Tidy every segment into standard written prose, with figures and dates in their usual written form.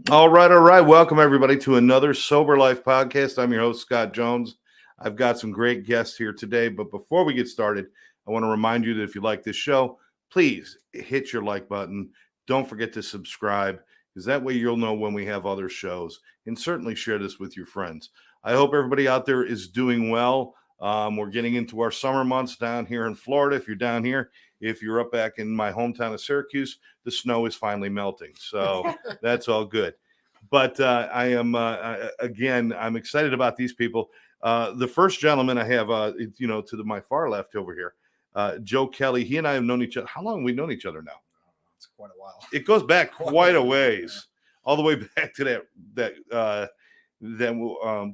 All right, all right. Welcome everybody to another Sober Life podcast. I'm your host, Scott Jones. I've got some great guests here today, but before we get started, I want to remind you that if you like this show, please hit your like button. Don't forget to subscribe, because that way you'll know when we have other shows, and certainly share this with your friends. I hope everybody out there is doing well. We're getting into our summer months down here in Florida. If you're down here, if you're up back in my hometown of Syracuse, the snow is finally melting. So that's all good. But I am, again, I'm excited about these people. The first gentleman I have, to my far left over here, Joe Kelley. He and I have known each other. How long have we known each other now? It's quite a while. It goes back quite a ways, all the way back to that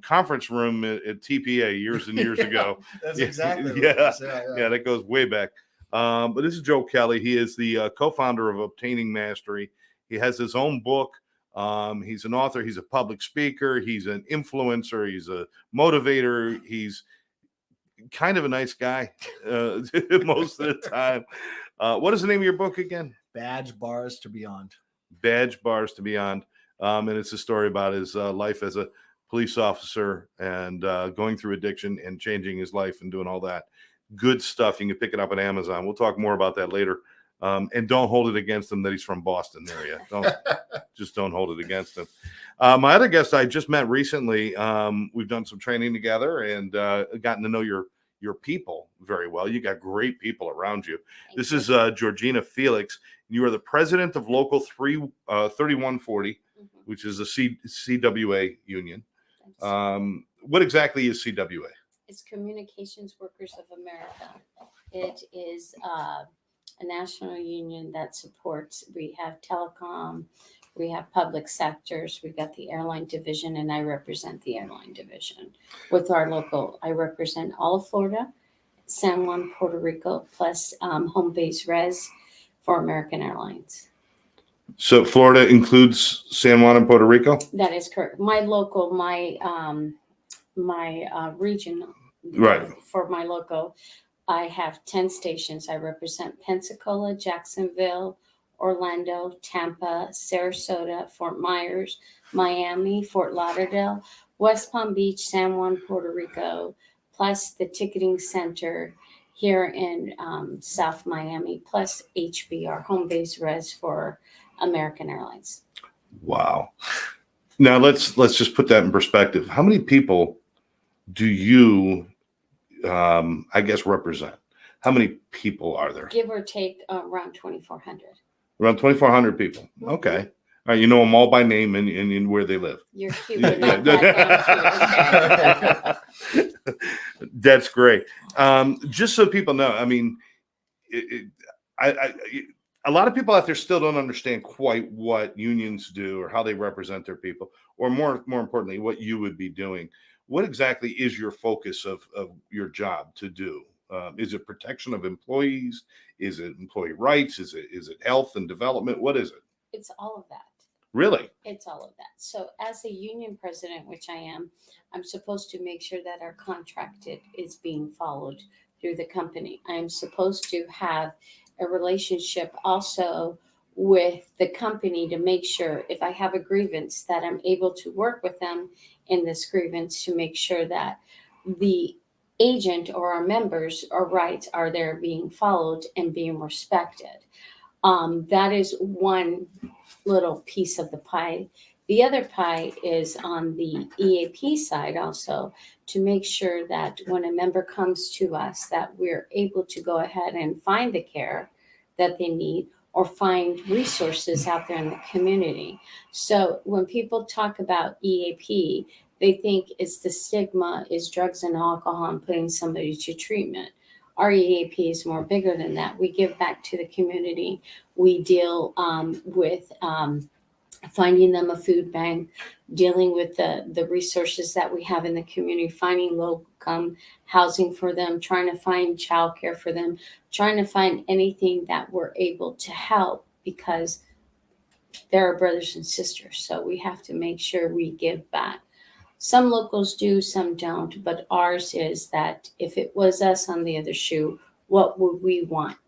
conference room at TPA years and years ago. That's exactly yeah, what it is. yeah, that goes way back. But this is Joe Kelley. He is the co-founder of Obtaining Mastery. He has his own book. He's an author. He's a public speaker. He's an influencer. He's a motivator. He's kind of a nice guy most of the time. What is the name of your book again? Badge Bars to Beyond. Badge Bars to Beyond. And it's a story about his life as a police officer and going through addiction and changing his life and doing all that good stuff. You can pick it up on Amazon. We'll talk more about that later. And don't hold it against him that he's from Boston area. Don't hold it against him. My other guest I just met recently. We've done some training together and gotten to know your people very well. You got great people around you. This is Georgina Felix. You are the president of Local 3140, which is a CWA union. What exactly is CWA? It's Communications Workers of America. It is a national union that supports, we have telecom, we have public sectors, we got the airline division, and I represent the airline division. With our local, I represent all of Florida, San Juan, Puerto Rico, plus home base res for American Airlines. So Florida includes San Juan and Puerto Rico? That is correct. My local, my region, right, for my local, I have 10 stations. I represent Pensacola, Jacksonville, Orlando, Tampa, Sarasota, Fort Myers, Miami, Fort Lauderdale, West Palm Beach, San Juan, Puerto Rico, plus the ticketing center here in South Miami, plus HBR, home base res for American Airlines. Wow. Now let's just put that in perspective. How many people do you represent? How many people are there? Give or take around 2,400. Around 2,400 people. Mm-hmm. Okay. All right. You know them all by name and where they live. You're cute. But not that cute. That's great. Just so people know, I mean, a lot of people out there still don't understand quite what unions do or how they represent their people, or more importantly, what you would be doing. What exactly is your focus of your job to do? Is it protection of employees? Is it employee rights? Is it health and development? What is it? It's all of that. Really? It's all of that. So as a union president, which I am, I'm supposed to make sure that our contract is being followed through the company. I'm supposed to have a relationship also with the company to make sure if I have a grievance that I'm able to work with them in this grievance to make sure that the agent or our members or rights are there being followed and being respected. That is one little piece of the pie. The other pie is on the EAP side also, to make sure that when a member comes to us that we're able to go ahead and find the care that they need or find resources out there in the community. So when people talk about EAP, they think it's the stigma is drugs and alcohol and putting somebody to treatment. Our EAP is more bigger than that. We give back to the community. We deal with finding them a food bank, dealing with the resources that we have in the community, finding low-income housing for them, trying to find childcare for them, trying to find anything that we're able to help, because they're our brothers and sisters. So we have to make sure we give back. Some locals do, some don't, but ours is that if it was us on the other shoe, what would we want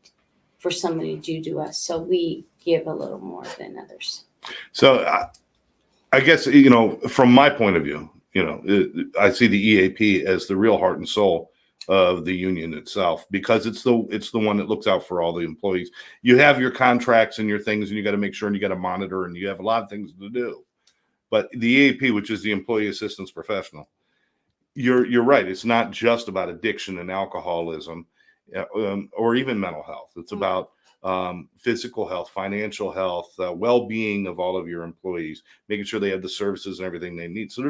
for somebody to do to us? So we give a little more than others. So I guess, from my point of view, I see the EAP as the real heart and soul of the union itself, because it's the one that looks out for all the employees. You have your contracts and your things, and you got to make sure, and you got to monitor, and you have a lot of things to do. But the EAP, which is the employee assistance professional, you're right. It's not just about addiction and alcoholism, or even mental health. It's about physical health, financial health, well-being of all of your employees, making sure they have the services and everything they need. So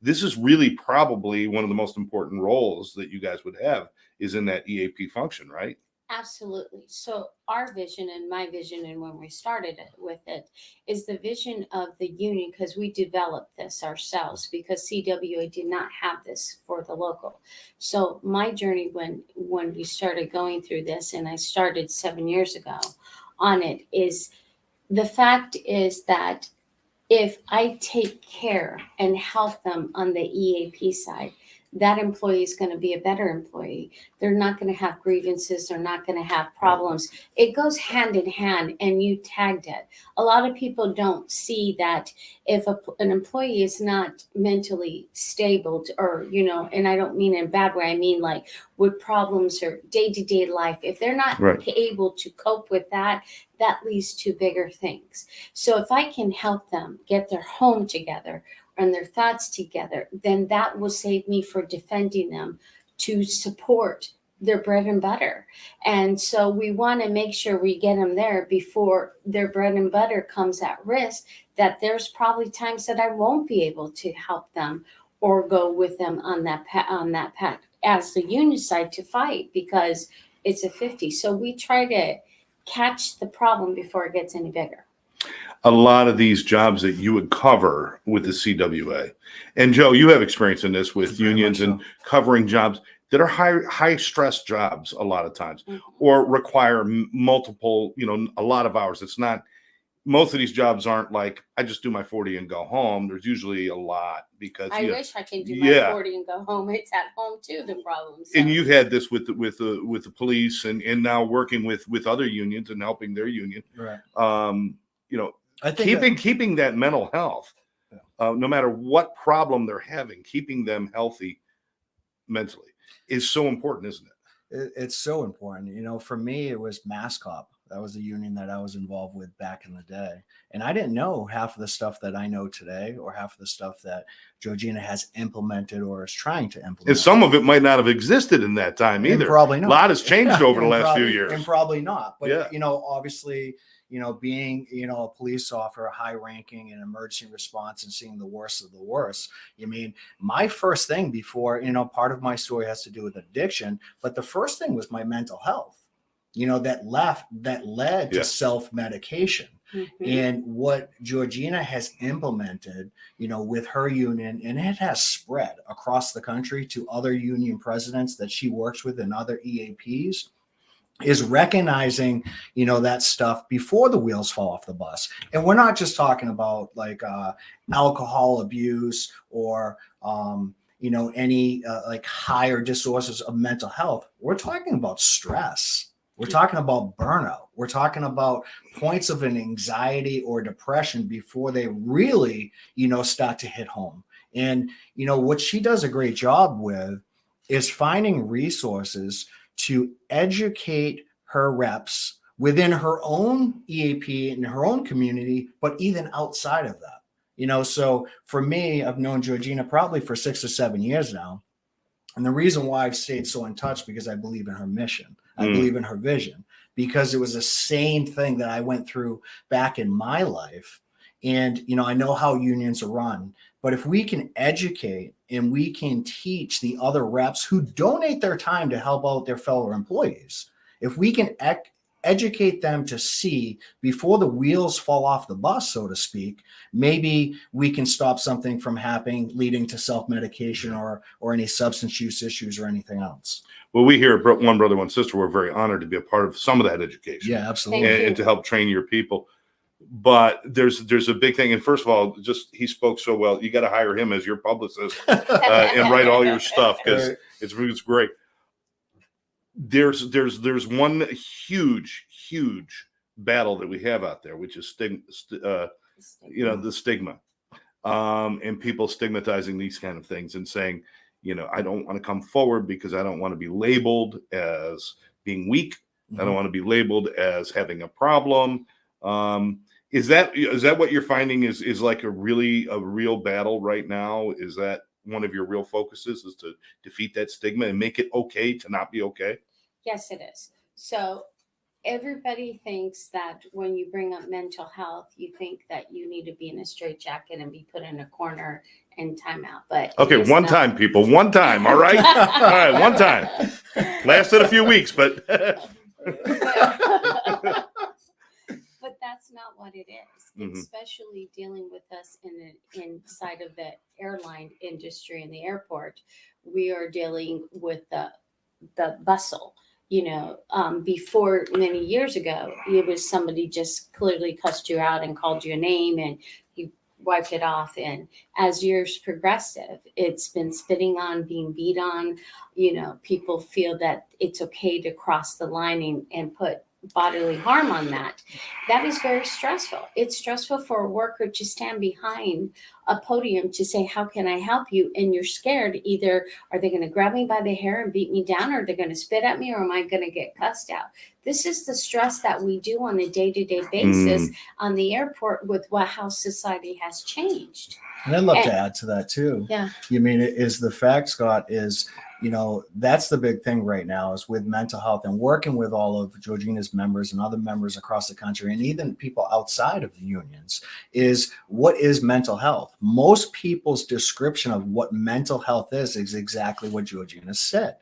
this is really probably one of the most important roles that you guys would have, is in that EAP function, right? Absolutely. So our vision and my vision, and when we started with it, is the vision of the union, because we developed this ourselves, because CWA did not have this for the local. So my journey, when we started going through this, and I started 7 years ago on it, is the fact is that if I take care and help them on the EAP side, that employee is going to be a better employee. They're not going to have grievances. They're not going to have problems. It goes hand in hand, and you tagged it. A lot of people don't see that if an employee is not mentally stable, or, and I don't mean in a bad way, I mean like with problems or day-to-day life, if they're not able to cope with that, that leads to bigger things. So if I can help them get their home together and their thoughts together, then that will save me for defending them to support their bread and butter. And so we want to make sure we get them there before their bread and butter comes at risk, that there's probably times that I won't be able to help them or go with them on that path as the union side to fight, because it's a 50. So we try to catch the problem before it gets any bigger. A lot of these jobs that you would cover with the CWA, and Joe, you have experience in this with unions and covering jobs that are high stress jobs a lot of times, or require multiple, a lot of hours. It's not, most of these jobs aren't like, I just do my 40 and go home. There's usually a lot, because I wish I could do my 40 and go home. It's at home too, the problem. So. And you've had this with the police, and now working with other unions and helping their union. Right. I think keeping that mental health, no matter what problem they're having, keeping them healthy mentally is so important, isn't it? It's so important. For me, it was MassCop. That was the union that I was involved with back in the day. And I didn't know half of the stuff that I know today, or half of the stuff that Georgina has implemented or is trying to implement. And some of it might not have existed in that time either. And probably not. A lot has changed over the last few years. And probably not. But, obviously, being, a police officer, high ranking in emergency response, and seeing the worst of the worst. My first thing before, part of my story has to do with addiction, but the first thing was my mental health, that led to self-medication. Mm-hmm. And what Georgina has implemented, with her union, and it has spread across the country to other union presidents that she works with and other EAPs, is recognizing, that stuff before the wheels fall off the bus. And we're not just talking about like alcohol abuse or, any like higher disorders of mental health. We're talking about stress. We're talking about burnout. We're talking about points of an anxiety or depression before they really, start to hit home. And, what she does a great job with is finding resources to educate her reps within her own EAP and her own community, but even outside of that. So for me, I've known Georgina probably for 6 or 7 years now. And the reason why I've stayed so in touch, because I believe in her mission. I believe in her vision, because it was the same thing that I went through back in my life. And, I know how unions are run, but if we can educate and we can teach the other reps who donate their time to help out their fellow employees, if we can educate them to see before the wheels fall off the bus, so to speak, maybe we can stop something from happening, leading to self-medication or any substance use issues or anything else. Well, we here at One Brother, One Sister, we're very honored to be a part of some of that education. Yeah, absolutely. And to help train your people. But there's a big thing. And first of all, he spoke so well. You got to hire him as your publicist and write all your stuff, because it's great. There's one huge battle that we have out there, which is the stigma. and people stigmatizing these kind of things and saying, I don't want to come forward because I don't want to be labeled as being weak. I don't want to be labeled as having a problem. Is that what you're finding is like a real battle right now? Is that one of your real focuses, is to defeat that stigma and make it okay to not be okay? Yes, it is. So everybody thinks that when you bring up mental health, you think that you need to be in a straitjacket and be put in a corner and time out. But okay, one time, people, one time. All right. All right. One time. Lasted a few weeks, but but that's not what it is. Especially dealing with us inside of the airline industry and the airport, we are dealing with the bustle. Before many years ago, it was somebody just clearly cussed you out and called you a name and you wiped it off. And as years progressed, it's been spitting on, being beat on. People feel that it's okay to cross the line and put bodily harm on that. That is very stressful. It's stressful for a worker to stand behind a podium to say, how can I help you? And you're scared. Either are they going to grab me by the hair and beat me down, or they're going to spit at me, or am I going to get cussed out? This is the stress that we do on a day-to-day basis on the airport with how society has changed. And I'd love to add to that too. Yeah. It is the fact, Scott, is that's the big thing right now is with mental health and working with all of Georgina's members and other members across the country and even people outside of the unions is what is mental health? Most people's description of what mental health is exactly what Georgina said.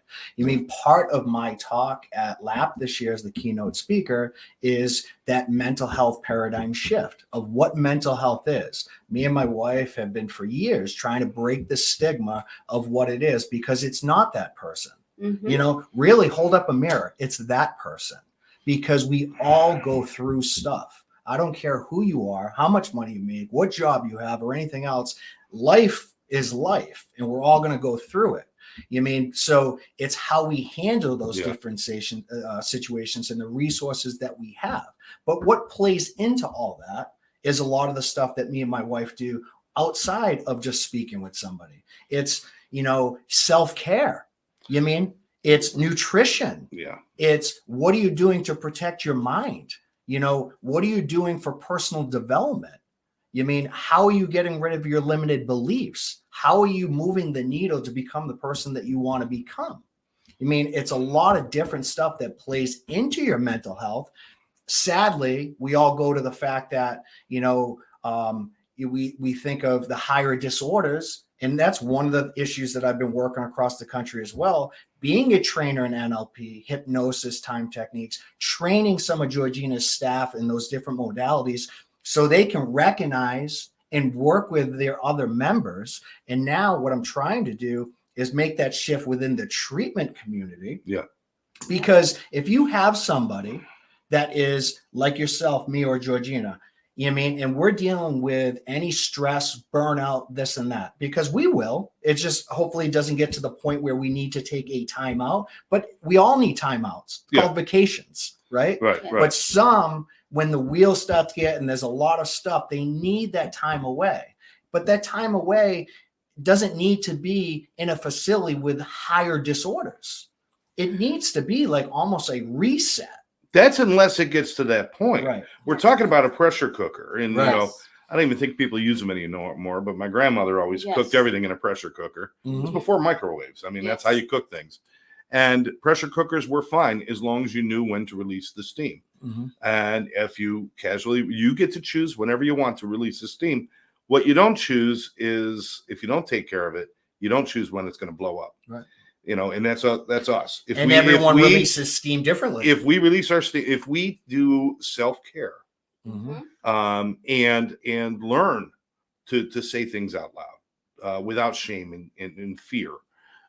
Part of my talk at LAP this year as the keynote speaker is that mental health paradigm shift of what mental health is. Me and my wife have been for years trying to break the stigma of what it is, because it's not that person. Really hold up a mirror. It's that person, because we all go through stuff. I don't care who you are, how much money you make, what job you have, or anything else. Life is life, and we're all going to go through it. So it's how we handle those different situations and the resources that we have. But what plays into all that is a lot of the stuff that me and my wife do outside of just speaking with somebody. It's, self-care. It's nutrition. Yeah. It's what are you doing to protect your mind? What are you doing for personal development? How are you getting rid of your limited beliefs? How are you moving the needle to become the person that you want to become? It's a lot of different stuff that plays into your mental health. Sadly, we all go to the fact that, we think of the higher disorders. And that's one of the issues that I've been working across the country as well. Being a trainer in NLP, hypnosis, time techniques, training some of Georgina's staff in those different modalities so they can recognize and work with their other members. And now what I'm trying to do is make that shift within the treatment community. Yeah. Because if you have somebody that is like yourself, me or Georgina, and we're dealing with any stress, burnout, this and that, because we will. It just hopefully doesn't get to the point where we need to take a timeout, but we all need timeouts called vacations, right? Right. But some, when the wheels start to get and there's a lot of stuff, they need that time away. But that time away doesn't need to be in a facility with higher disorders. It needs to be like almost a reset. That's unless it gets to that point. Right. We're talking about a pressure cooker. And, Right. I don't even think people use them anymore, but my grandmother always cooked everything in a pressure cooker. It was before microwaves. That's how you cook things. And pressure cookers were fine as long as you knew when to release the steam. And if you get to choose whenever you want to release the steam. What you don't choose is, if you don't take care of it, you don't choose when it's going to blow up. Right. And that's us. Everyone releases steam differently. If we release our steam, if we do self-care and learn to say things out loud without shame and fear,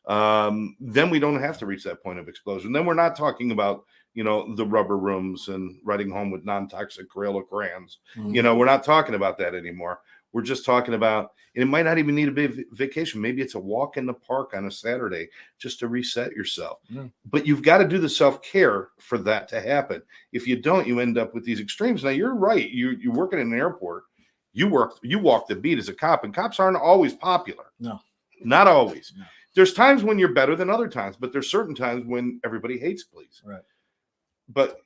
then we don't have to reach that point of explosion. Then we're not talking about, the rubber rooms and riding home with non-toxic Grailicrans. We're not talking about that anymore. We're just talking about, and it might not even need a big vacation. Maybe it's a walk in the park on a Saturday just to reset yourself. But you've got to do the self-care for that to happen. If you don't, you end up with these extremes. Now, you're right. You work in an airport. You walk the beat as a cop, and cops aren't always popular. No. Not always. No. There's times when you're better than other times, but there's certain times when everybody hates police. Right. But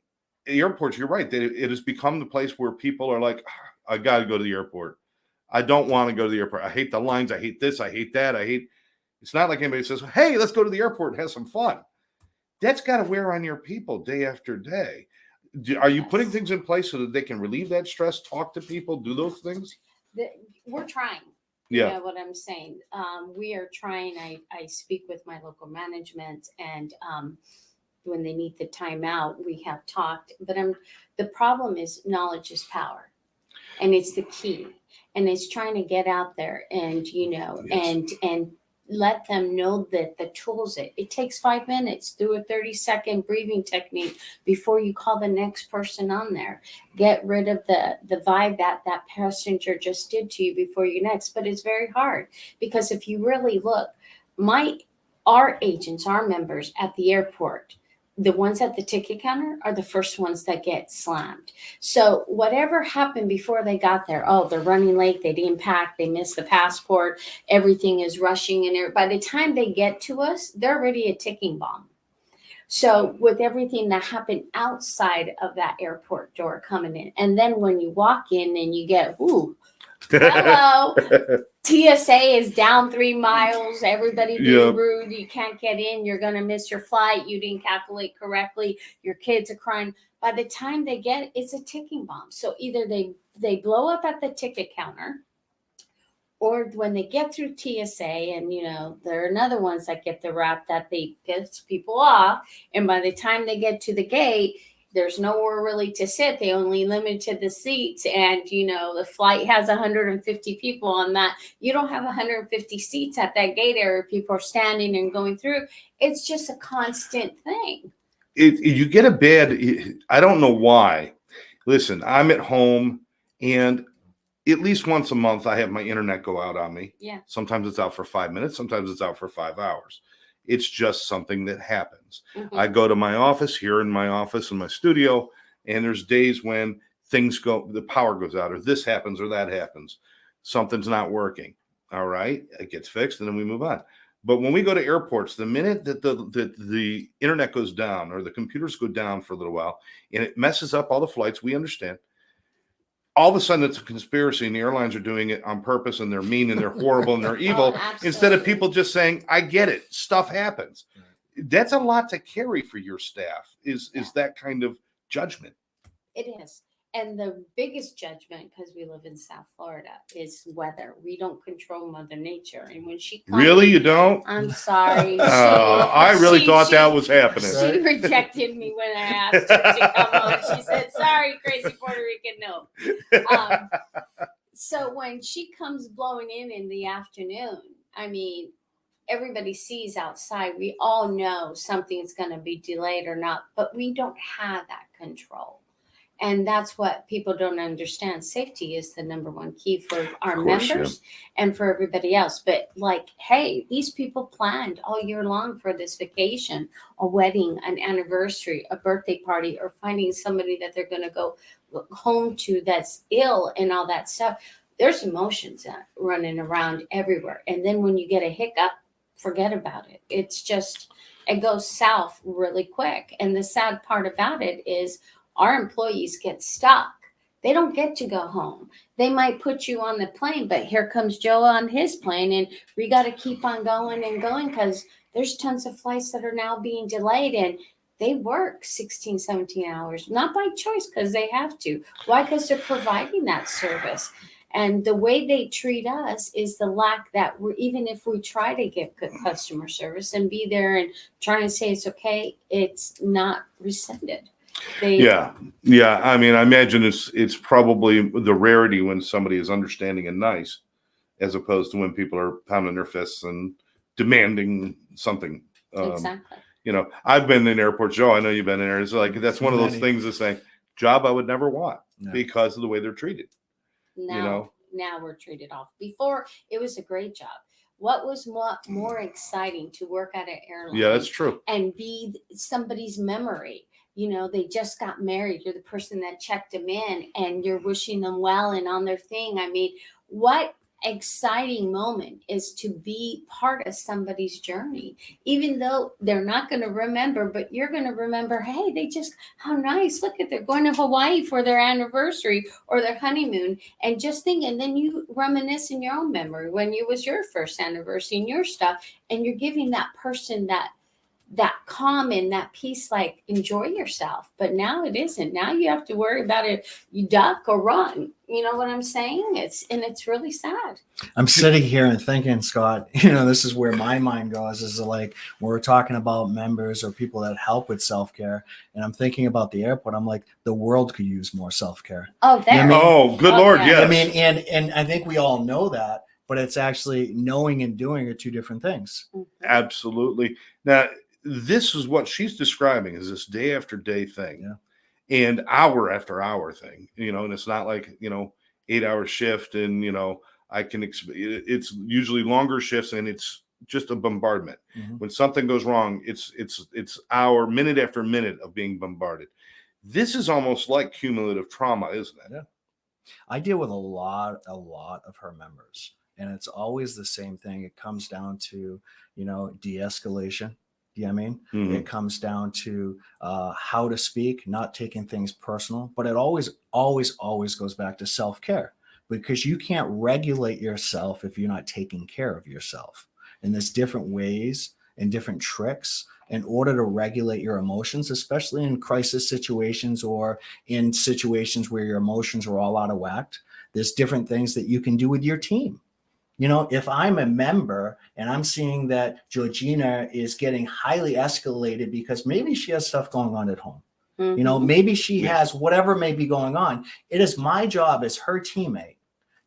the airports, you're right. It has become the place where people are like, I got to go to the airport. I don't want to go to the airport. I hate the lines. I hate this. I hate that. It's not like anybody says, hey, let's go to the airport and have some fun. That's got to wear on your people day after day. Are you putting things in place so that they can relieve that stress, talk to people, do those things? We're trying. Yeah. You know what I'm saying? We are trying. I speak with my local management, and when they need the timeout, we have talked. But the problem is knowledge is power, and it's the key. And it's trying to get out there and, Yes. and let them know that the tools, it takes 5 minutes, do a 30-second breathing technique before you call the next person on there. Get rid of the vibe that passenger just did to you before you next. But it's very hard, because if you really look, our agents, our members at the airport, the ones at the ticket counter are the first ones that get slammed. So whatever happened before they got there, they're running late, they didn't pack, they missed the passport, everything is rushing in there. By the time they get to us, they're already a ticking bomb. So with everything that happened outside of that airport door coming in, and then when you walk in and you get, hello, TSA is down 3 miles. Everybody being rude. You can't get in. You're going to miss your flight. You didn't calculate correctly. Your kids are crying. By the time they get, it's a ticking bomb. So either they blow up at the ticket counter, or when they get through TSA, and there are another ones that get the rap that they piss people off. And by the time they get to the gate, there's nowhere really to sit. They only limited the seats, and the flight has 150 people on that. You don't have 150 seats at that gate area. People are standing and going through. It's just a constant thing. You get a bad. I don't know why. Listen, I'm at home, and at least once a month I have my internet go out on me. Yeah. Sometimes it's out for 5 minutes. Sometimes it's out for 5 hours. It's just something that happens. Mm-hmm. I go to my office here in my studio, and there's days when the power goes out, or this happens or that happens. Something's not working. All right. It gets fixed, and then we move on. But when we go to airports, the minute that the internet goes down, or the computers go down for a little while, and it messes up all the flights, we understand. All of a sudden it's a conspiracy, and the airlines are doing it on purpose, and they're mean and they're horrible and they're evil, instead of people just saying, I get it, stuff happens. That's a lot to carry for your staff, is that kind of judgment. It is. And the biggest judgment, because we live in South Florida, is weather. We don't control Mother Nature. And when she comes, really, you don't? I'm sorry. I really thought that was happening. She rejected me when I asked her to come on. She said, sorry, crazy Puerto Rican, no. So when she comes blowing in the afternoon, I mean, everybody sees outside. We all know something's going to be delayed or not, but we don't have that control. And that's what people don't understand. Safety is the number one key for our members and for everybody else. But hey, these people planned all year long for this vacation, a wedding, an anniversary, a birthday party, or finding somebody that they're going to go home to that's ill and all that stuff. There's emotions running around everywhere. And then when you get a hiccup, forget about it. It's just, it goes south really quick. And the sad part about it is, our employees get stuck. They don't get to go home. They might put you on the plane, but here comes Joe on his plane, and we got to keep on going and going, because there's tons of flights that are now being delayed, and they work 16, 17 hours, not by choice, because they have to. Why? Because they're providing that service. And the way they treat us is the lack that even if we try to give good customer service and be there and try and say it's okay, it's not rescinded. Yeah. I mean, I imagine it's probably the rarity when somebody is understanding and nice, as opposed to when people are pounding their fists and demanding something. Exactly. I've been in airports, Joe. I know you've been in there. It's like, that's one of those things that's saying, job I would never want because of the way they're treated. Now we're treated off. Before, it was a great job. What was more exciting to work at an airline? Yeah, that's true. And be somebody's memory they just got married. You're the person that checked them in and you're wishing them well and on their thing. I mean, what exciting moment is to be part of somebody's journey, even though they're not going to remember, but you're going to remember, hey, how nice, look at, they're going to Hawaii for their anniversary or their honeymoon, and just think, and then you reminisce in your own memory when it was your first anniversary and your stuff, and you're giving that person that calm and that peace, like enjoy yourself. But now it isn't. Now you have to worry about it. You duck or run. You know what I'm saying? It's really sad. I'm sitting here and thinking, Scott, this is where my mind goes, is like, we're talking about members or people that help with self-care. And I'm thinking about the airport. I'm like, the world could use more self-care. Oh, there. You know what I mean? Oh, good Lord. yeah. Yes. I mean, and I think we all know that, but it's actually knowing and doing are two different things. Absolutely. Now, this is what she's describing is this day after day thing and hour after hour thing, and it's not like, 8-hour shift and, it's usually longer shifts and it's just a bombardment. Mm-hmm. When something goes wrong, it's hour, minute after minute of being bombarded. This is almost like cumulative trauma, isn't it? Yeah. I deal with a lot of her members, and it's always the same thing. It comes down to, de-escalation. You know what I mean? Mm-hmm. It comes down to how to speak, not taking things personal, but it always goes back to self-care, because you can't regulate yourself if you're not taking care of yourself. And there's different ways and different tricks in order to regulate your emotions, especially in crisis situations or in situations where your emotions are all out of whack. There's different things that you can do with your team. If I'm a member and I'm seeing that Georgina is getting highly escalated because maybe she has stuff going on at home, maybe she has whatever may be going on. It is my job as her teammate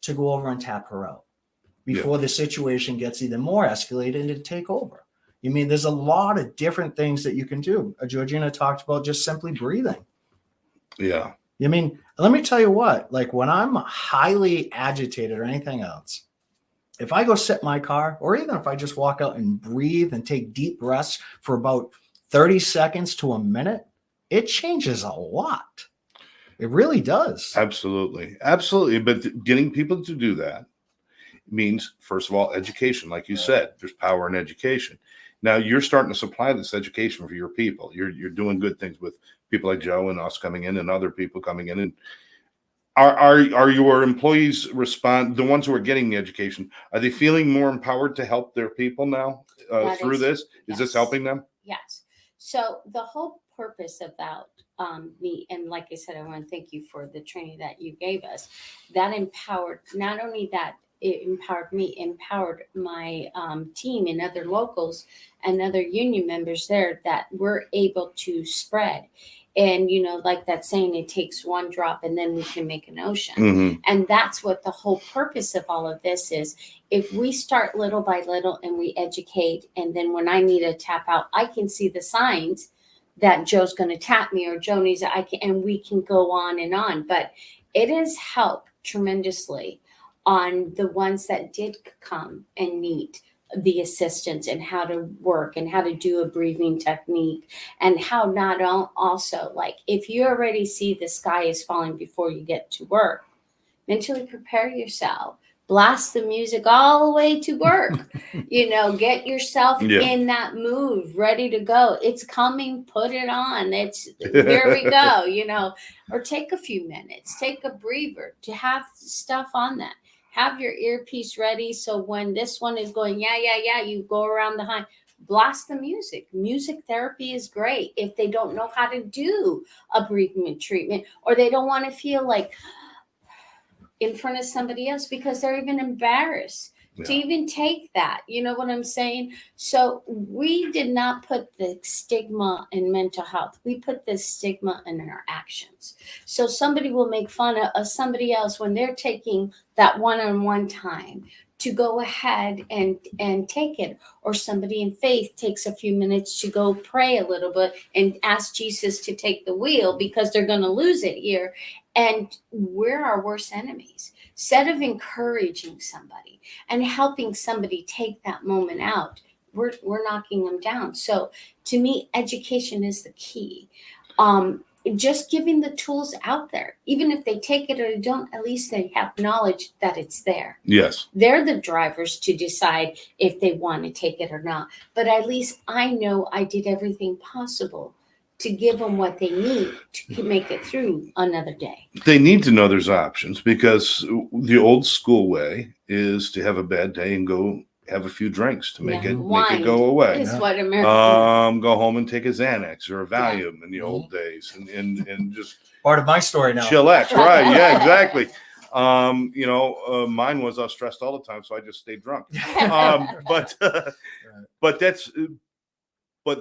to go over and tap her out before the situation gets even more escalated and to take over. There's a lot of different things that you can do. Georgina talked about just simply breathing. Yeah. Let me tell you what, like when I'm highly agitated or anything else, if I go sit in my car, or even if I just walk out and breathe and take deep breaths for about 30 seconds to a minute, it changes a lot. It really does. Absolutely. Absolutely. But getting people to do that means, first of all, education. Like you said, there's power in education. Now you're starting to supply this education for your people. You're doing good things with people like Joe and us coming in and other people coming in. And are your employees the ones who are getting the education, are they feeling more empowered to help their people now through this? Is this helping them? Yes. So the whole purpose about me, and like I said, I want to thank you for the training that you gave us. That empowered, not only that, it empowered me, empowered my team and other locals and other union members there, that we're able to spread. And, like that saying, it takes one drop and then we can make an ocean. Mm-hmm. And that's what the whole purpose of all of this is. If we start little by little and we educate, and then when I need a tap out, I can see the signs that Joe's going to tap me or Joe needs it, and we can go on and on. But it has helped tremendously on the ones that did come and need the assistance and how to work and how to do a breathing technique, and how not also, like, if you already see the sky is falling before you get to work, mentally prepare yourself, blast the music all the way to work, get yourself in that mood, ready to go. It's coming, put it on. Here we go, or take a few minutes, take a breather to have stuff on that. Have your earpiece ready, so when this one is going, you go around the high, blast the music. Music therapy is great if they don't know how to do a breathing treatment, or they don't want to feel like in front of somebody else because they're even embarrassed to even take that. You know what I'm saying? So we did not put the stigma in mental health. We put the stigma in our actions. So somebody will make fun of somebody else when they're taking that one-on-one time to go ahead and take it. Or somebody in faith takes a few minutes to go pray a little bit and ask Jesus to take the wheel because they're going to lose it here. And we're our worst enemies. Instead of encouraging somebody and helping somebody take that moment out, we're knocking them down. So to me, education is the key. Just giving the tools out there, even if they take it or they don't, at least they have knowledge that it's there. Yes. They're the drivers to decide if they want to take it or not. But at least I know I did everything possible to give them what they need to make it through another day. They need to know there's options, because the old school way is to have a bad day and go have a few drinks to make it go away. Is what America Go home and take a Xanax or a Valium in the old days, and just Part of my story now. chillax. Right? Yeah, exactly. Mine was I was stressed all the time, so I just stayed drunk. But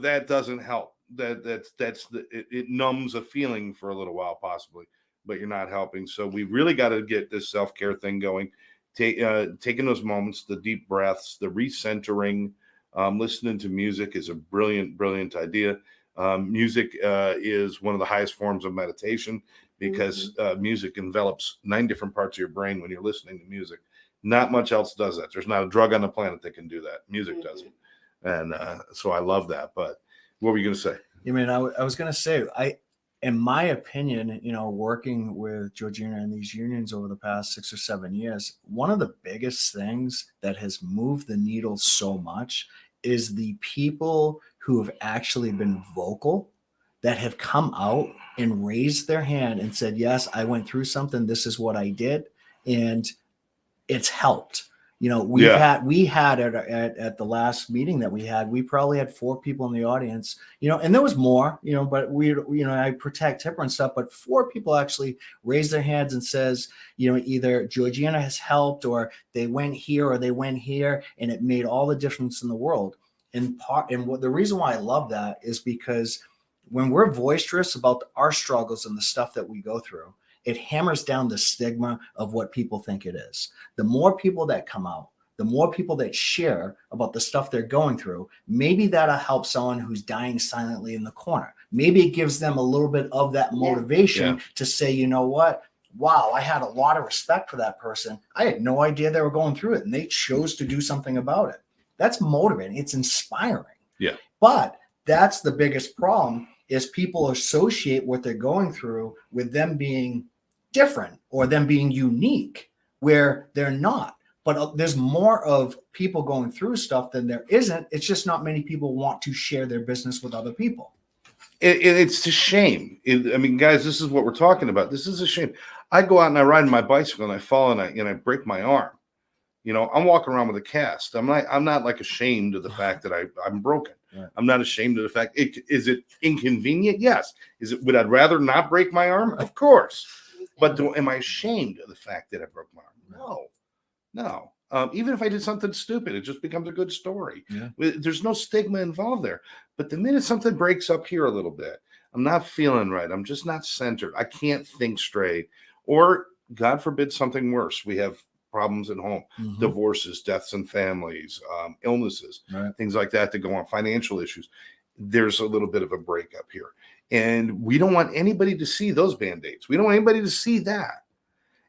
that doesn't help. It numbs a feeling for a little while, possibly, but you're not helping. So we really got to get this self-care thing going. Taking those moments, the deep breaths, the recentering, listening to music is a brilliant idea. Music is one of the highest forms of meditation, because music envelops 9 different parts of your brain when you're listening to music. Not much else does that. There's not a drug on the planet that can do that. Music does it. And so I love that. But what were you going to say? I was going to say, in my opinion, working with Georgina and these unions over the past 6 or 7 years, one of the biggest things that has moved the needle so much is the people who have actually been vocal, that have come out and raised their hand and said, yes, I went through something. This is what I did. And it's helped. We had at the last meeting that we had, we probably had 4 people in the audience, and there was more, but I protect HIPAA and stuff, but 4 people actually raised their hands and says, either Georgina has helped, or they went here or they went here, and it made all the difference in the world. And the reason why I love that is because when we're boisterous about our struggles and the stuff that we go through, it hammers down the stigma of what people think it is. The more people that come out, the more people that share about the stuff they're going through, maybe that'll help someone who's dying silently in the corner. Maybe it gives them a little bit of that motivation to say, you know what? Wow, I had a lot of respect for that person. I had no idea they were going through it, and they chose to do something about it. That's motivating. It's inspiring. Yeah. But that's the biggest problem, is people associate what they're going through with them being different or them being unique, where they're not. But there's more of people going through stuff than there isn't. It's just not many people want to share their business with other people. It's a shame. Guys, this is what we're talking about. This is a shame. I go out and I ride my bicycle and I fall and I break my arm. I'm walking around with a cast. I'm not like ashamed of the fact that I'm broken. Right. I'm not ashamed of the fact. Is it inconvenient? Yes. Would I rather not break my arm? Of course. But am I ashamed of the fact that I broke my arm? No. Even if I did something stupid, it just becomes a good story. Yeah. There's no stigma involved there. But the minute something breaks up here a little bit, I'm not feeling right. I'm just not centered. I can't think straight. Or, God forbid, something worse. We have problems at home, divorces, deaths in families, illnesses, things like that go on, financial issues. There's a little bit of a breakup here. And we don't want anybody to see those Band-Aids. We don't want anybody to see that.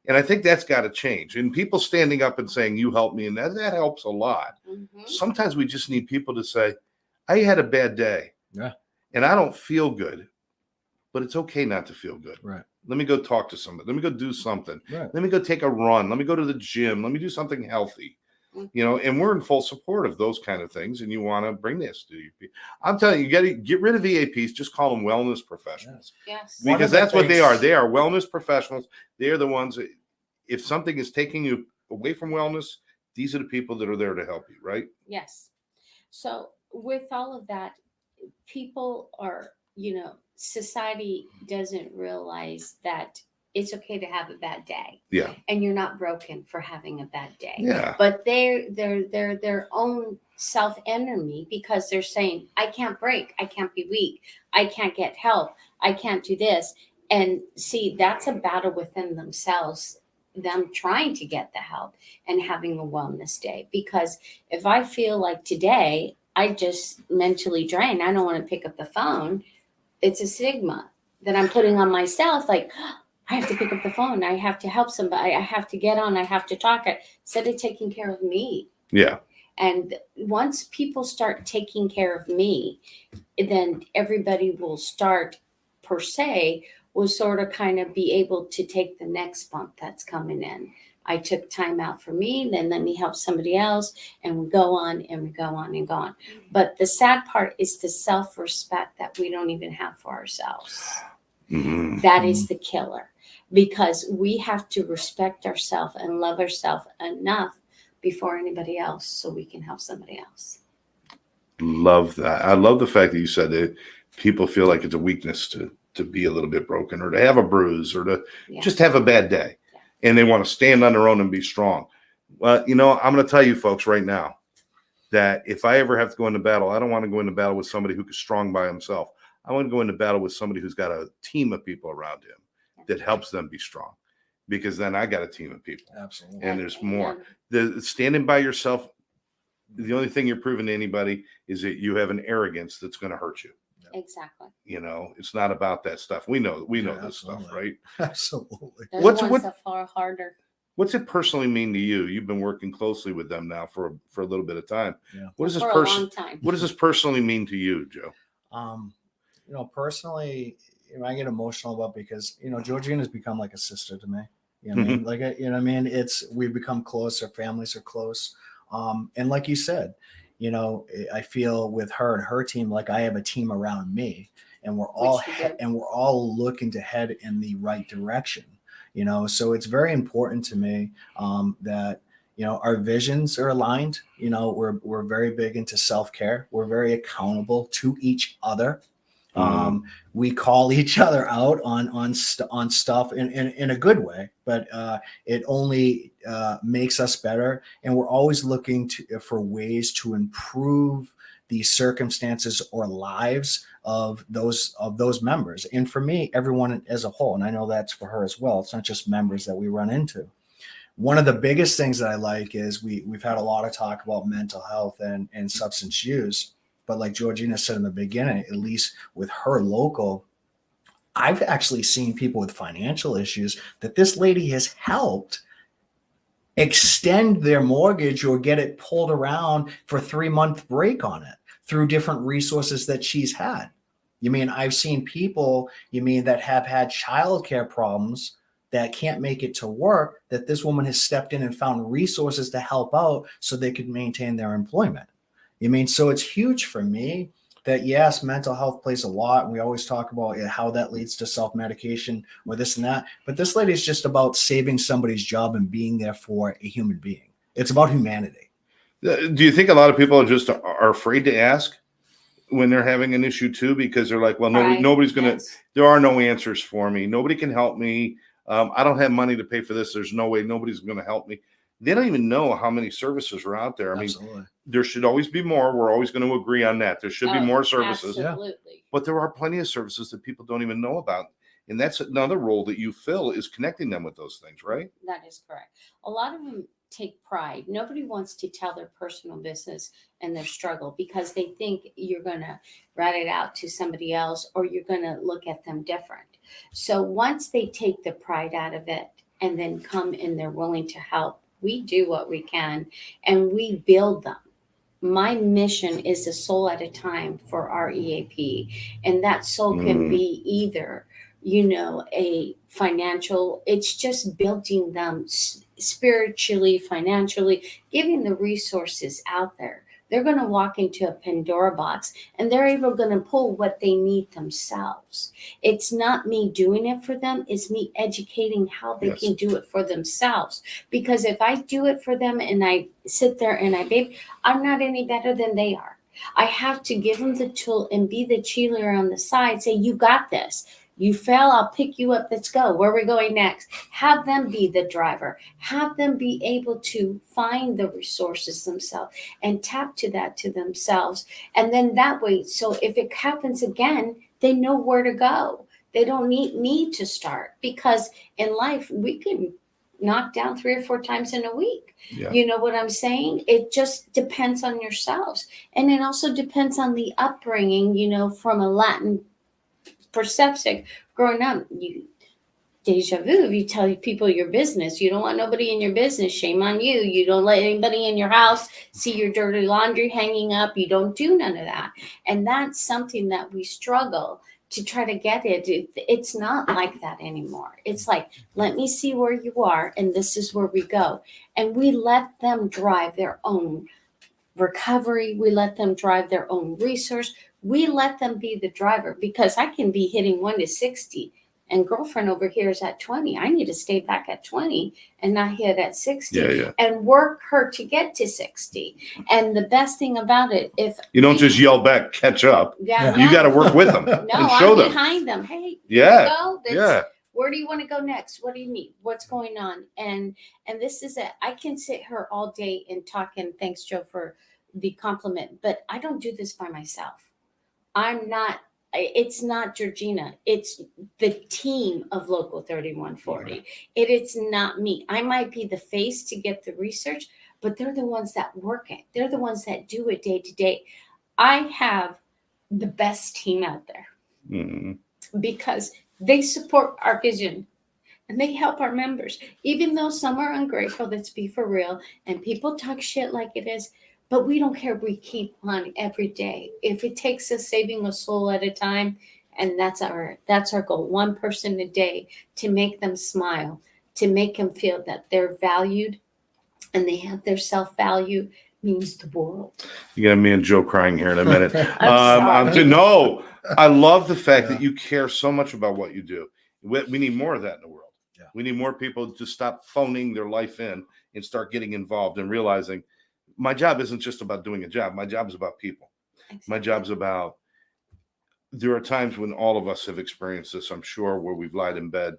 And I think that's got to change. And people standing up and saying, you helped me, and that helps a lot. Sometimes we just need people to say, I had a bad day. Yeah. And I don't feel good, but it's okay not to feel good. Right. Let me go talk to somebody. Let me go do something. Right. Let me go take a run. Let me go to the gym. Let me do something healthy. And we're in full support of those kind of things. And you want to bring this to you. I'm telling you, you got to get rid of VAPs. Just call them wellness professionals. Yes. Because that's what they are. They are wellness professionals. They are the ones that, if something is taking you away from wellness, these are the people that are there to help you, right? Yes. So with all of that, people are, society doesn't realize that it's okay to have a bad day. Yeah. And you're not broken for having a bad day. Yeah. But they're their own self-enemy, because they're saying, I can't break. I can't be weak. I can't get help. I can't do this. And see, that's a battle within themselves, them trying to get the help and having a wellness day. Because if I feel like today, I just mentally drained, I don't want to pick up the phone, it's a stigma that I'm putting on myself. Like, I have to pick up the phone. I have to help somebody. I have to get on. I have to talk. Instead of taking care of me. Yeah. And once people start taking care of me, then everybody will start per se was sort of kind of be able to take the next bump that's coming in. I took time out for me, then let me help somebody else, and we go on and we go on and go on. But the sad part is the self-respect that we don't even have for ourselves. Mhm. That is the killer, because we have to respect ourselves and love ourselves enough before anybody else so we can help somebody else. Love that. I love the fact that you said that people feel like it's a weakness to be a little bit broken or to have a bruise or to Yeah. just have a bad day. Yeah. And they want to stand on their own and be strong. Well, you know, I'm going to tell you folks right now that if I ever have to go into battle, I don't want to go into battle with somebody who's strong by himself. I want to go into battle with somebody who's got a team of people around him that helps them be strong, because then I got a team of people. Absolutely. And there's more. The standing by yourself, the only thing you're proving to anybody is that you have an arrogance that's going to hurt you. Exactly. You know, it's not about that stuff. We know Yeah, this stuff, absolutely. right? Absolutely. Those What's- ones what- that far harder. What's it personally mean to you? You've been working closely with them now for a little bit of time. Yeah. What does this For a long time. What does this personally mean to you, Joe? You know, personally, you know, I get emotional about, because, you know, Georgina has become like a sister to me. You know what I mean? Like, you know what I mean? We've become close. Our families are close. And like you said, you know, I feel with her and her team, like I have a team around me, and we're all looking to head in the right direction. You know, so it's very important to me that, you know, our visions are aligned. You know, we're very big into self-care. We're very accountable to each other. We call each other out on stuff in a good way, but it only makes us better. And we're always looking for ways to improve the circumstances or lives of those members. And for me, everyone as a whole, and I know that's for her as well. It's not just members that we run into. One of the biggest things that I like is we've had a lot of talk about mental health and substance use. But like Georgina said in the beginning, at least with her local, I've actually seen people with financial issues that this lady has helped extend their mortgage or get it pulled around for 3-month break on it through different resources that she's had. You mean, I've seen people, that have had childcare problems that can't make it to work, that this woman has stepped in and found resources to help out so they could maintain their employment. So it's huge for me that, yes, mental health plays a lot. And we always talk about how that leads to self-medication or this and that. But this lady is just about saving somebody's job and being there for a human being. It's about humanity. Do you think a lot of people are afraid to ask when they're having an issue too? Because they're like, well, nobody's going to, Yes. there are no answers for me. Nobody can help me. I don't have money to pay for this. There's no way nobody's going to help me. They don't even know how many services are out there. I mean, there should always be more. We're always going to agree on that. There should be more services. Absolutely. But there are plenty of services that people don't even know about. And that's another role that you fill, is connecting them with those things, right? That is correct. A lot of them take pride. Nobody wants to tell their personal business and their struggle because they think you're going to rat it out to somebody else or you're going to look at them different. So once they take the pride out of it and then come and they're willing to help, we do what we can and we build them. My mission is a soul at a time for our EAP. And that soul can be either, a financial, it's just building them spiritually, financially, giving the resources out there. They're going to walk into a Pandora box and they're able going to pull what they need themselves. It's not me doing it for them. It's me educating how they can do it for themselves. Because if I do it for them and I sit there and I'm not any better than they are. I have to give them the tool and be the cheerleader on the side. Say, you got this. You fell, I'll pick you up. Let's go. Where are we going next? Have them be the driver. Have them be able to find the resources themselves and tap to that to themselves. And then that way, so if it happens again, they know where to go. They don't need to start, because in life, we can knock down 3 or 4 times in a week. Yeah. You know what I'm saying? It just depends on yourselves. And it also depends on the upbringing, from a Latin perception. Growing up, deja vu, if you tell people your business, you don't want nobody in your business, shame on you. You don't let anybody in your house see your dirty laundry hanging up. You don't do none of that. And that's something that we struggle to try to get it. It's not like that anymore. It's like, let me see where you are, and this is where we go. And we let them drive their own recovery. We let them drive their own research. We let them be the driver, because I can be hitting 1 to 60 and girlfriend over here is at 20. I need to stay back at 20 and not hit at 60 and work her to get to 60. And the best thing about it, if you don't just yell back, catch up. Yeah, You got to work with them no, and show I'm them. behind them. Hey, Yeah. go. Yeah. Where do you want to go next? What do you need? What's going on? And this is it. I can sit here all day and talk, and thanks, Joe, for the compliment, but I don't do this by myself. It's not Georgina. It's the team of Local 3140. It's not me. I might be the face to get the research, but they're the ones that work it. They're the ones that do it day to day. I have the best team out there because they support our vision and they help our members. Even though some are ungrateful, let's be for real, and people talk shit like it is, but we don't care. We keep on every day. If it takes us saving a soul at a time, and that's our goal, one person a day, to make them smile, to make them feel that they're valued and they have their self-value, means the world. You got me and Joe crying here in a minute. I'm sorry. No, I love the fact that you care so much about what you do. We need more of that in the world. Yeah. We need more people to stop phoning their life in and start getting involved and realizing my job isn't just about doing a job. My job is about people. Exactly. My job's about, there are times when all of us have experienced this, I'm sure, where we've lied in bed,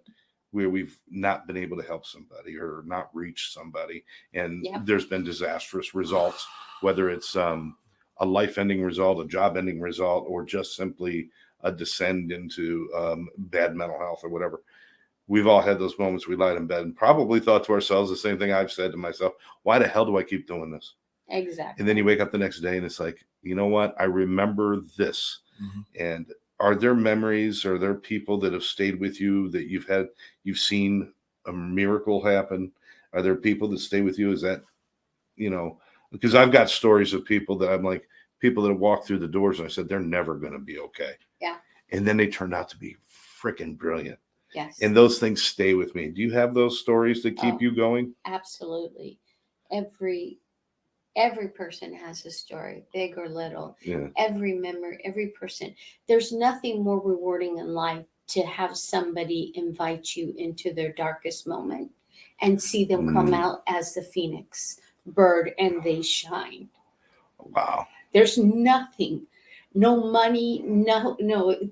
where we've not been able to help somebody or not reach somebody. And there's been disastrous results, whether it's a life-ending result, a job-ending result, or just simply a descend into bad mental health or whatever. We've all had those moments we lied in bed and probably thought to ourselves the same thing I've said to myself: why the hell do I keep doing this? Exactly. And then you wake up the next day and it's like, you know what? I remember this. And are there memories, are there people that have stayed with you that you've seen a miracle happen? Are there people that stay with you? Is that, because I've got stories of people that I'm like, people that have walked through the doors and I said, they're never going to be okay. Yeah. And then they turned out to be freaking brilliant. Yes. And those things stay with me. Do you have those stories that keep you going? Absolutely. Every person has a story, big or little. Yeah. Every member, every person. There's nothing more rewarding in life to have somebody invite you into their darkest moment and see them come out as the phoenix bird and they shine. Wow. There's nothing, no money, no,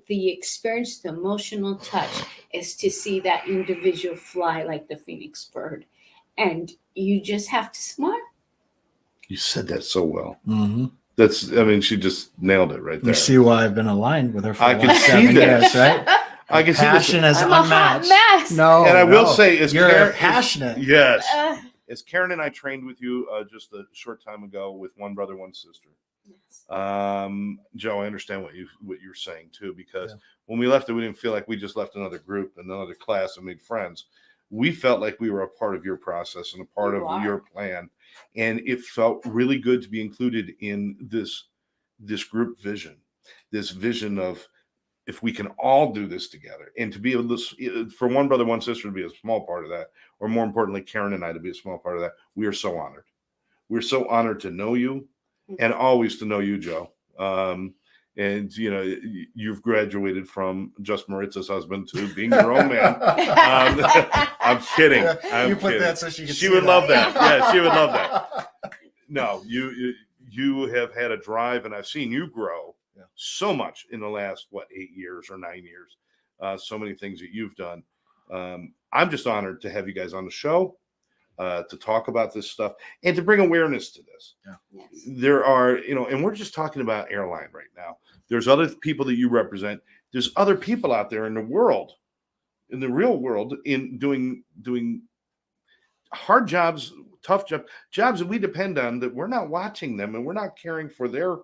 the experience, the emotional touch is to see that individual fly like the phoenix bird. And you just have to smile. You said that so well. She just nailed it right there. You see why I've been aligned with her for I can see this, this. right? I can see Passion this. is I'm unmatched. a hot mess. No, And I will say, you're passionate. Yes. As Karen and I trained with you just a short time ago with One Brother, One Sister. Yes. Joe, I understand what you're saying too, because when we left it, we didn't feel like we just left another group, another class, and made friends. We felt like we were a part of your process and a part of your plan. And it felt really good to be included in this group vision, this vision of, if we can all do this together, and to be able to, for One Brother, One Sister to be a small part of that, or more importantly, Karen and I to be a small part of that, we are so honored. We're so honored to know you and always to know you, Joe. And you've graduated from just Maritza's husband to being your own man. I'm kidding. You put that so she could. She would love that. Yeah, she would love that. No, you have had a drive, and I've seen you grow so much in the last 8 years or 9 years. So many things that you've done. I'm just honored to have you guys on the show. To talk about this stuff and to bring awareness to this. Yes. There are, and we're just talking about airline right now. There's other people that you represent. There's other people out there in the world, in the real world, in doing hard jobs, tough jobs that we depend on, that we're not watching them and we're not caring for their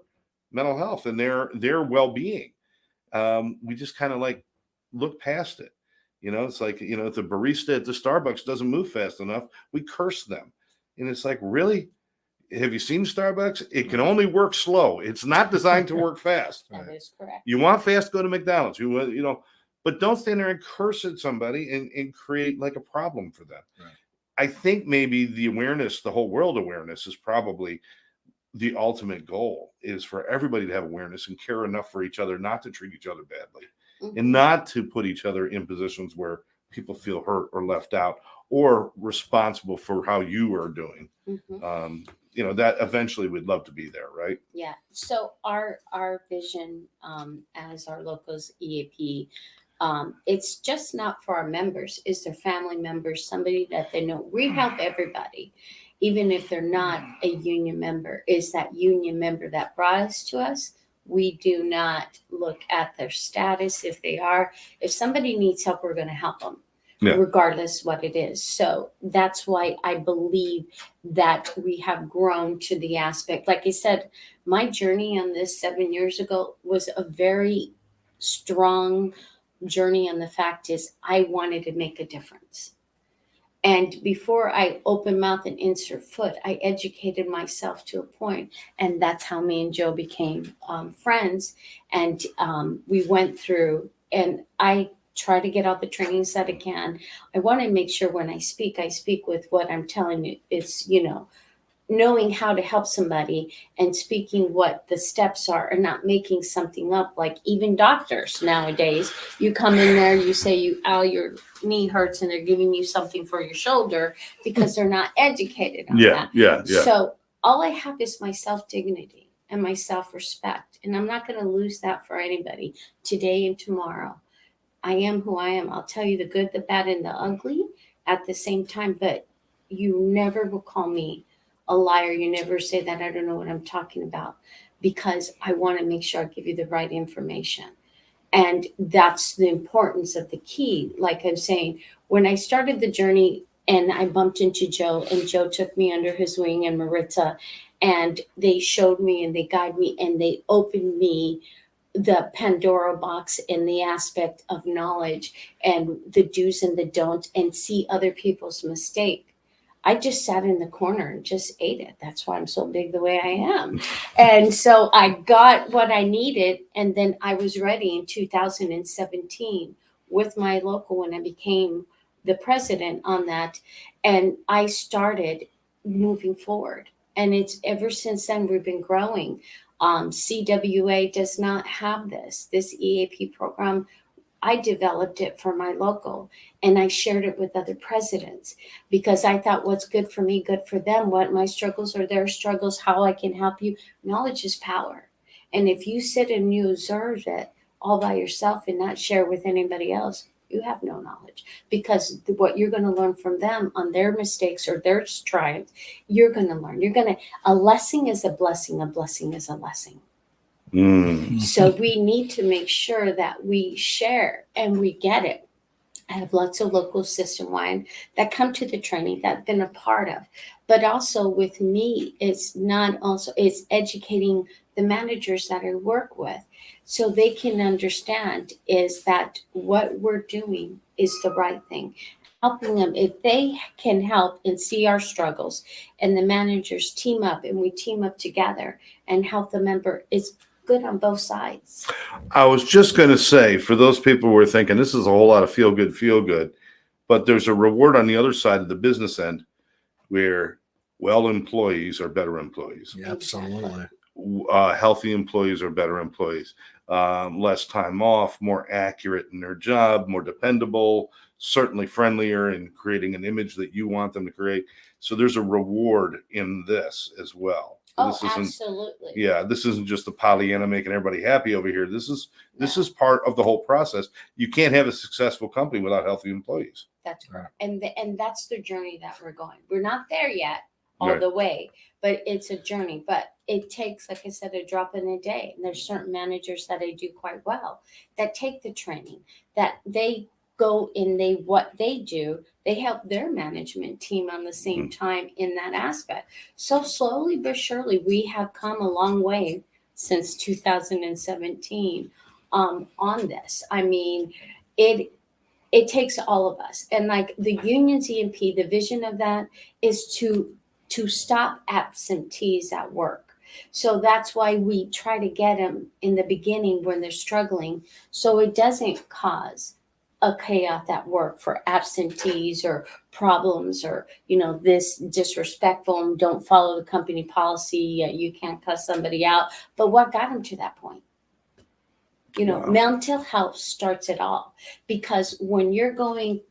mental health and their well-being. We just kind of look past it. It's like, if the barista at the Starbucks doesn't move fast enough, we curse them. And it's like, really? Have you seen Starbucks? It can only work slow. It's not designed to work fast. That is correct. You want fast, go to McDonald's. You know, but don't stand there and curse at somebody and create like a problem for them. Right. I think maybe the awareness, the whole world awareness, is probably the ultimate goal, is for everybody to have awareness and care enough for each other not to treat each other badly and not to put each other in positions where people feel hurt or left out or responsible for how you are doing. You know, that eventually we'd love to be there, right? Yeah. So our vision as our locals EAP, it's just not for our members, it's their family members, somebody that they know. We help everybody, even if they're not a union member. Is that union member that brought us to us? We do not look at their status. If they are, if somebody needs help, we're going to help them. Yeah. Regardless what it is. So that's why I believe that we have grown to the aspect. Like I said, my journey on this 7 years ago was a very strong journey. And the fact is, I wanted to make a difference. And before I open mouth and insert foot, I educated myself to a point. And that's how me and Joe became friends. And we went through, and I try to get all the trainings that I can. I want to make sure when I speak with what I'm telling you. It's, you know, knowing how to help somebody and speaking what the steps are and not making something up. Like even doctors nowadays, you come in there, you say your knee hurts and they're giving you something for your shoulder because they're not educated on that. Yeah. So all I have is my self-dignity and my self-respect. And I'm not going to lose that for anybody today and tomorrow. I am who I am. I'll tell you the good, the bad, and the ugly at the same time, but you never will call me a liar. You never say that I don't know what I'm talking about, because I want to make sure I give you the right information. And that's the importance of the key. Like I'm saying, when I started the journey and I bumped into Joe, and Joe took me under his wing, and Maritza, and they showed me and they guided me and they opened me the Pandora box in the aspect of knowledge and the do's and the don'ts, and see other people's mistake. I just sat in the corner and just ate it. That's why I'm so big the way I am. And so I got what I needed. And then I was ready in 2017 with my local when I became the president on that. And I started moving forward. And it's ever since then we've been growing. CWA does not have this EAP program. I developed it for my local, and I shared it with other presidents because I thought what's good for me, good for them, what my struggles are their struggles, how I can help you. Knowledge is power. And if you sit and you observe it all by yourself and not share with anybody else, you have no knowledge, because what you're going to learn from them on their mistakes or their triumphs, you're going to learn. A lesson is a blessing. A blessing is a lesson. So we need to make sure that we share and we get it. I have lots of local system-wide that come to the training that I've been a part of. But also with me, it's educating the managers that I work with so they can understand is that what we're doing is the right thing. Helping them, if they can help and see our struggles, and the managers team up and we team up together and help the member, it's good on both sides. I was just going to say, for those people who are thinking this is a whole lot of feel good, but there's a reward on the other side of the business end where well employees are better employees. Yeah, absolutely. Healthy employees are better employees. Less time off, more accurate in their job, more dependable, certainly friendlier, and creating an image that you want them to create. So there's a reward in this as well. This absolutely. Yeah, this isn't just a Pollyanna making everybody happy over here. This is part of the whole process. You can't have a successful company without healthy employees. That's correct. And that's the journey that we're going. We're not there yet all the way, but it's a journey. But it takes, like I said, a drop in a day. And there's certain managers that I do quite well that take the training, that they go in, what they do, they help their management team on the same time in that aspect. So slowly but surely, we have come a long way since 2017 on this. I mean, it takes all of us. And like the union's EMP, the vision of that is to to stop absentees at work. So that's why we try to get them in the beginning when they're struggling, so it doesn't cause a chaos at work for absentees or problems, or this disrespectful and don't follow the company policy, you can't cuss somebody out. But what got them to that point? Wow. Mental health starts it all, because when you're going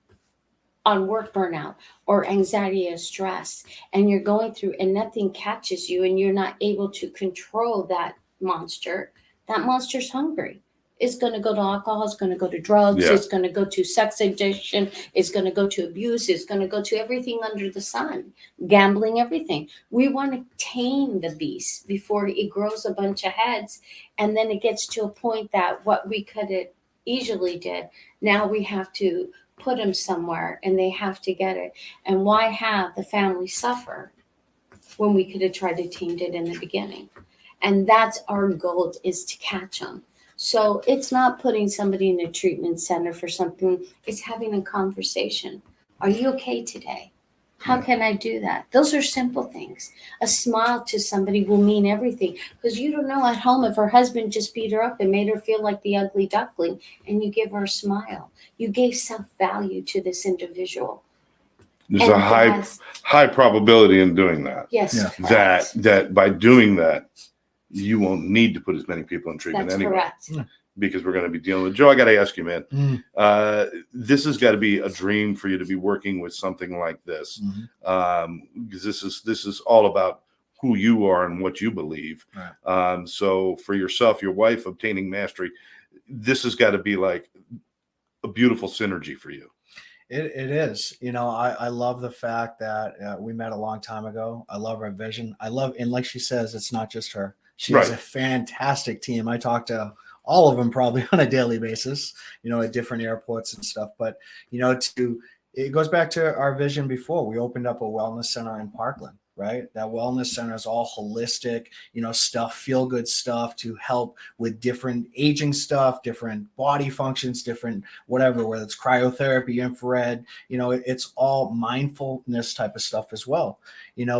on work burnout or anxiety or stress, and you're going through and nothing catches you, and you're not able to control that monster's hungry. It's going to go to alcohol, it's going to go to drugs, Yeah. it's going to go to sex addiction, it's going to go to abuse, it's going to go to everything under the sun, gambling, everything. We want to tame the beast before it grows a bunch of heads, and then it gets to a point that what we could have easily did, now we have to put them somewhere and they have to get it. And why have the family suffer when we could have tried to tame it in the beginning? And that's our goal, is to catch them. So it's not putting somebody in a treatment center for something, it's having a conversation. Are you okay today? How can I do that? Those are simple things. A smile to somebody will mean everything, because you don't know at home if her husband just beat her up and made her feel like the ugly duckling, and you give her a smile. You gave self-value to this individual. There's And a high probability in doing that. Yes. Yeah. correct. That by doing that, you won't need to put as many people in treatment That's anyway. correct. Because we're going to be dealing with Joe. I got to ask you, man. Mm. This has got to be a dream for you to be working with something like this, because this is all about who you are and what you believe. Right. So for yourself, your wife, obtaining mastery, this has got to be like a beautiful synergy for you. It is. I love the fact that we met a long time ago. I love her vision. And like she says, it's not just her. She has a fantastic team. I talk to all of them probably on a daily basis, at different airports and stuff. But, it goes back to our vision before. We opened up a wellness center in Parkland, right? That wellness center is all holistic, stuff, feel good stuff to help with different aging stuff, different body functions, different whatever, whether it's cryotherapy, infrared, it's all mindfulness type of stuff as well.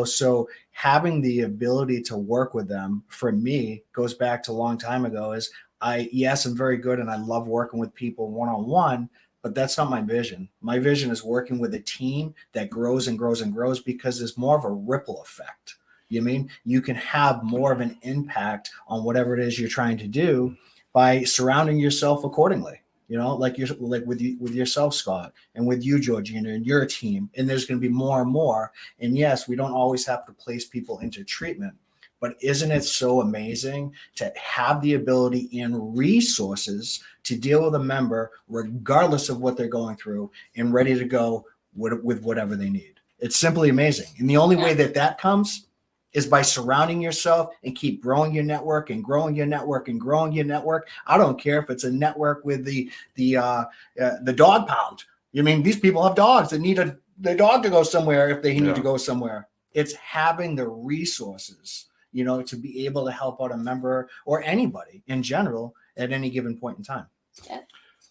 So having the ability to work with them, for me, goes back to a long time ago. Is I'm very good and I love working with people one-on-one, but that's not my vision. My vision is working with a team that grows and grows and grows, because there's more of a ripple effect. You can have more of an impact on whatever it is you're trying to do by surrounding yourself accordingly. Like with yourself, Scott, and with you, Georgina, and your team. And there's going to be more and more. And yes, we don't always have to place people into treatment, but isn't it so amazing to have the ability and resources to deal with a member regardless of what they're going through, and ready to go with whatever they need? It's simply amazing. And the only way that comes is by surrounding yourself and keep growing your network and growing your network and growing your network. I don't care if it's a network with the dog pound. These people have dogs that need the dog to go somewhere if they need to go somewhere. It's having the resources, to be able to help out a member or anybody in general at any given point in time.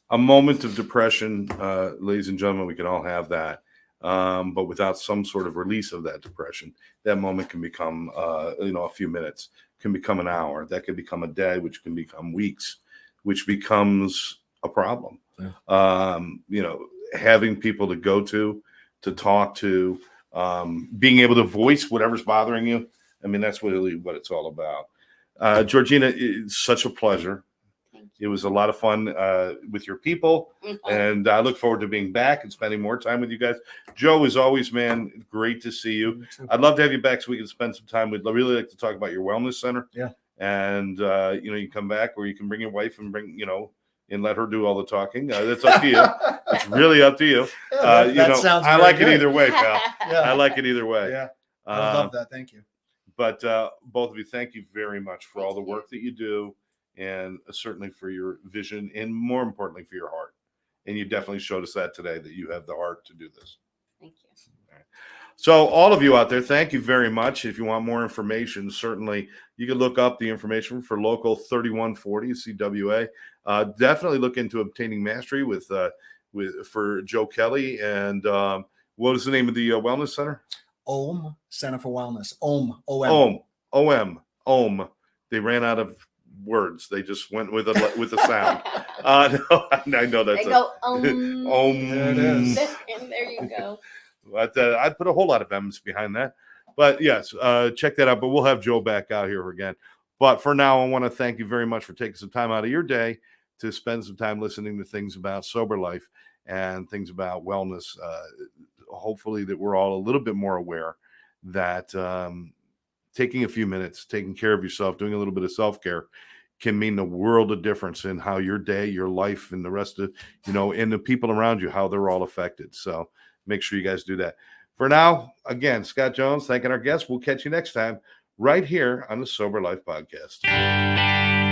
A moment of depression, ladies and gentlemen, we can all have that. But without some sort of release of that depression, that moment can become, a few minutes, can become an hour. That could become a day, which can become weeks, which becomes a problem. Having people to go to talk to, being able to voice whatever's bothering you. That's really what it's all about. Georgina, it's such a pleasure. It was a lot of fun with your people, and I look forward to being back and spending more time with you guys. Joe, as always, man, great to see you. I'd love to have you back so we can spend some time. We'd really like to talk about your wellness center. Yeah. And, you can come back, or you can bring your wife and and let her do all the talking. That's up to you. It's really up to you. That sounds I like good. it either way, pal. Yeah. I like it either way. Yeah. I love that. Thank you. But both of you, thank you very much for all the work that you do, and certainly for your vision, and more importantly for your heart. And you definitely showed us that today, that you have the heart to do this. Thank you. All right. So all of you out there, thank you very much. If you want more information, certainly you can look up the information for Local 3140 CWA. Definitely look into obtaining mastery for Joe Kelley. And what was the name of the wellness center? OM, Center for Wellness. OM, OM. OM, OM, OM. They ran out of words. They just went with a sound. No, I know that's They go, OM. There it is. and there you go. But I'd put a whole lot of M's behind that. But yes, check that out. But we'll have Joe back out here again. But for now, I want to thank you very much for taking some time out of your day to spend some time listening to things about sober life and things about wellness. Hopefully that we're all a little bit more aware that taking a few minutes, taking care of yourself, doing a little bit of self-care can mean the world of difference in how your day, your life, and the rest of, and the people around you, how they're all affected. So make sure you guys do that. For now, again, Scott Jones, thanking our guests. We'll catch you next time right here on the Sober Life Podcast.